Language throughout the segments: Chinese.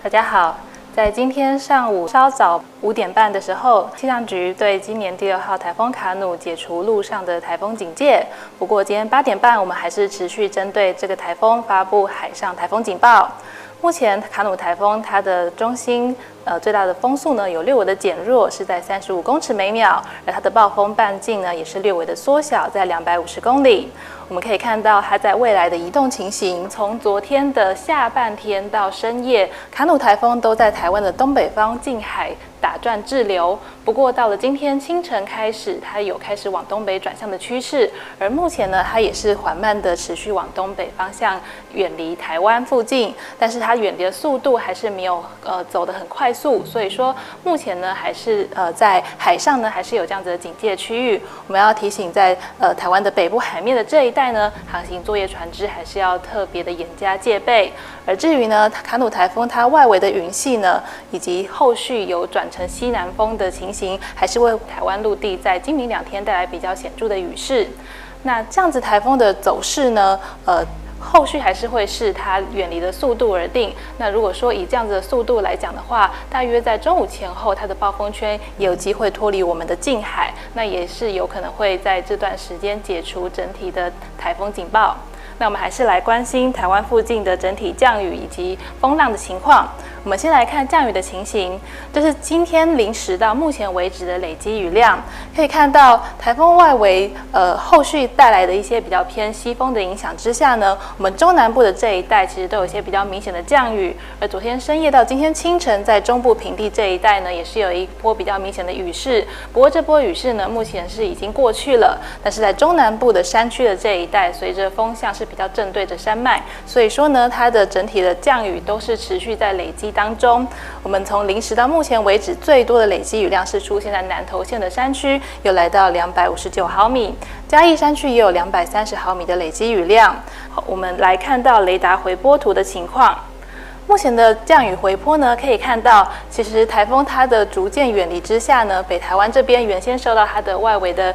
大家好，在今天上午稍早5点半的时候，气象局对今年第2号台风卡努解除陆上的台风警戒。不过今天8点半，我们还是持续针对这个台风发布海上台风警报。目前卡努台风它的中心最大的风速呢有略微的减弱，是在35公尺每秒，而它的暴风半径呢也是略微的缩小，在250公里。我们可以看到它在未来的移动情形，从昨天的下半天到深夜，卡努台风都在台湾的东北方近海打转滞留。不过到了今天清晨开始，它有开始往东北转向的趋势，而目前呢，它也是缓慢的持续往东北方向远离台湾附近，但是它远离的速度还是没有走得很快速，所以说目前呢还是在海上呢还是有这样子的警戒区域。我们要提醒在台湾的北部海面的这一带呢，航行作业船只还是要特别的严加戒备。而至于呢卡努台风它外围的云系呢，以及后续有转成西南风的情形，还是为台湾陆地在今明2天带来比较显著的雨势。那这样子台风的走势呢，后续还是会视它远离的速度而定。那如果说以这样子的速度来讲的话，大约在中午前后，它的暴风圈也有机会脱离我们的近海，那也是有可能会在这段时间解除整体的台风警报。那我们还是来关心台湾附近的整体降雨以及风浪的情况。我们先来看降雨的情形，这是今天0时到目前为止的累积雨量。可以看到台风外围后续带来的一些比较偏西风的影响之下呢，我们中南部的这一带其实都有一些比较明显的降雨。而昨天深夜到今天清晨，在中部平地这一带呢，也是有一波比较明显的雨势。不过这波雨势呢，目前是已经过去了，但是在中南部的山区的这一带，随着风向是比较正对着山脉，所以说呢，它的整体的降雨都是持续在累积当中。我们从0时到目前为止，最多的累积雨量是出现在南投县的山区，有来到259毫米，嘉义山区也有230毫米的累积雨量。好，我们来看到雷达回波图的情况。目前的降雨回波呢，可以看到，其实台风它的逐渐远离之下呢，北台湾这边原先受到它的外围的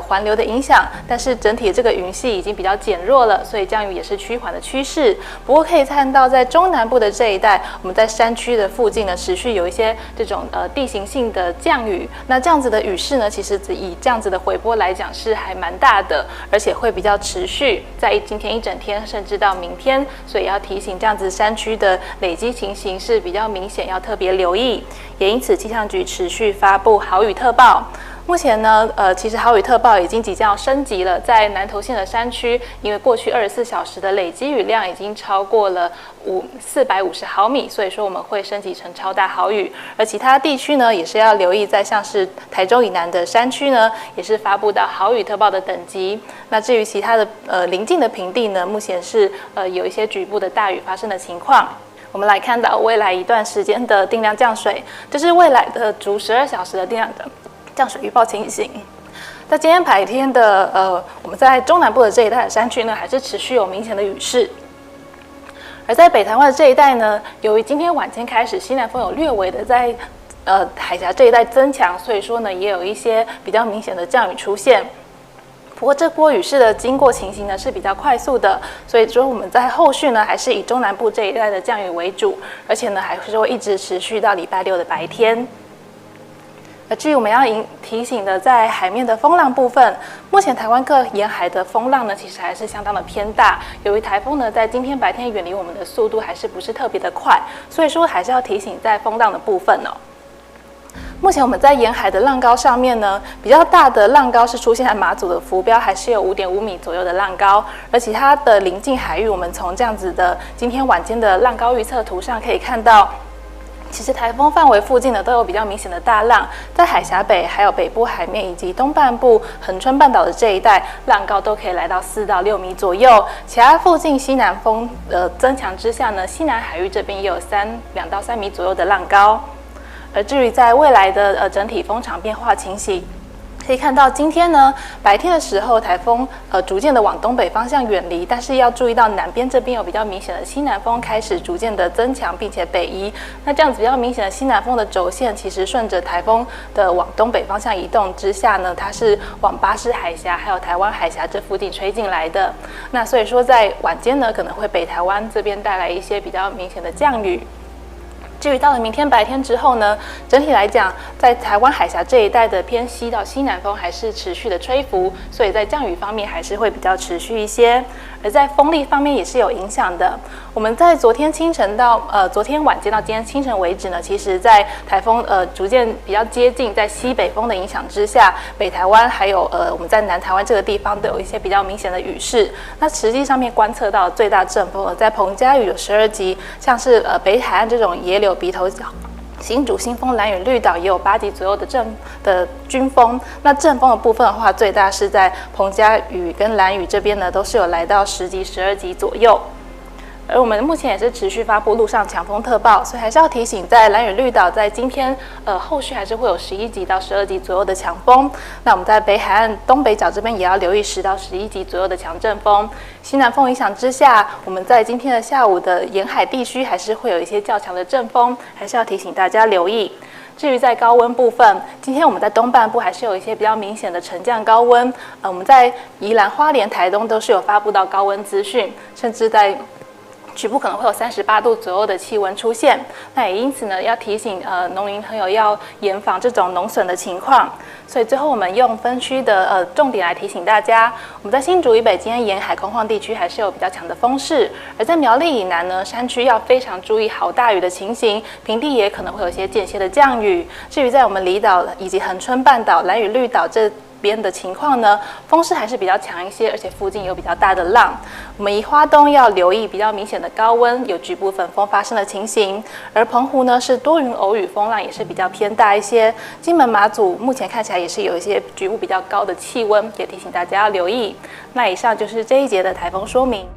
环流的影响，但是整体这个云系已经比较减弱了，所以降雨也是趋缓的趋势。不过可以看到，在中南部的这一带，我们在山区的附近呢，持续有一些这种地形性的降雨。那这样子的雨势呢，其实以这样子的回波来讲是还蛮大的，而且会比较持续，在今天一整天，甚至到明天。所以要提醒这样子山区的累积情形是比较明显，要特别留意。也因此，气象局持续发布豪雨特报。目前呢，其实豪雨特报已经即将要升级了。在南投县的山区，因为过去24小时的累积雨量已经超过了450毫米，所以说我们会升级成超大豪雨。而其他地区呢，也是要留意，在像是台中以南的山区呢，也是发布到豪雨特报的等级。那至于其他的邻近的平地呢，目前是有一些局部的大雨发生的情况。我们来看到未来一段时间的定量降水，这是未来的逐12小时的定量的降水预报情形。在今天白天的我们在中南部的这一带的山区呢，还是持续有明显的雨势。而在北台湾的这一带呢，由于今天晚间开始，西南风有略微的在海峡这一带增强，所以说呢，也有一些比较明显的降雨出现。不过这波雨势的经过情形呢是比较快速的，所以说我们在后续呢还是以中南部这一带的降雨为主，而且呢还是会一直持续到礼拜6的白天。至于我们要提醒的，在海面的风浪部分，目前台湾各沿海的风浪呢，其实还是相当的偏大。由于台风呢，在今天白天远离我们的速度还是不是特别的快，所以说还是要提醒在风浪的部分哦。目前我们在沿海的浪高上面呢，比较大的浪高是出现在马祖的浮标，还是有5.5米左右的浪高。而其他的邻近海域，我们从这样子的今天晚间的浪高预测图上可以看到，其实台风范围附近呢都有比较明显的大浪，在海峡北、还有北部海面以及东半部恒春半岛的这一带，浪高都可以来到4到6米左右。其他附近西南风增强之下呢，西南海域这边也有2到3米左右的浪高。而至于在未来的整体风场变化情形，可以看到今天呢白天的时候，台风逐渐的往东北方向远离，但是要注意到南边这边有比较明显的西南风开始逐渐的增强，并且北移。那这样子比较明显的西南风的轴线，其实顺着台风的往东北方向移动之下呢，它是往巴士海峡还有台湾海峡这附近吹进来的。那所以说在晚间呢，可能会北台湾这边带来一些比较明显的降雨。至于到了明天白天之后呢，整体来讲，在台湾海峡这一带的偏西到西南风还是持续的吹拂，所以在降雨方面还是会比较持续一些。而在风力方面也是有影响的。我们在昨天清晨到昨天晚间到今天清晨为止呢，其实在台风逐渐比较接近，在西北风的影响之下，北台湾还有我们在南台湾这个地方都有一些比较明显的雨势。那实际上面观测到最大阵风在澎嘉屿有12级，像是北海岸这种野柳、鼻头角、新竹、新丰、兰屿、绿岛也有8级左右的均风。那阵风的部分的话，最大是在澎嘉屿跟兰屿这边呢，都是有来到10级、12级左右。而我们目前也是持续发布陆上强风特报，所以还是要提醒，在兰屿、绿岛在今天后续还是会有11级到12级左右的强风。那我们在北海岸东北角这边也要留意10到11级左右的强阵风。西南风影响之下，我们在今天的下午的沿海地区还是会有一些较强的阵风，还是要提醒大家留意。至于在高温部分，今天我们在东半部还是有一些比较明显的沉降高温。我们在宜兰、花莲、台东都是有发布到高温资讯，甚至在局部可能会有38度左右的气温出现，那也因此呢，要提醒农民朋友要严防这种农损的情况。所以最后我们用分区的重点来提醒大家，我们在新竹以北今天沿海空旷地区还是有比较强的风势，而在苗栗以南呢，山区要非常注意豪大雨的情形，平地也可能会有一些间歇的降雨。至于在我们离岛以及恒春半岛、兰屿、绿岛这边的情况呢，风势还是比较强一些，而且附近有比较大的浪。我们宜花东要留意比较明显的高温，有局部粉风发生的情形。而澎湖呢是多云偶雨，风浪也是比较偏大一些。金门、马祖目前看起来也是有一些局部比较高的气温，也提醒大家要留意。那以上就是这一节的台风说明。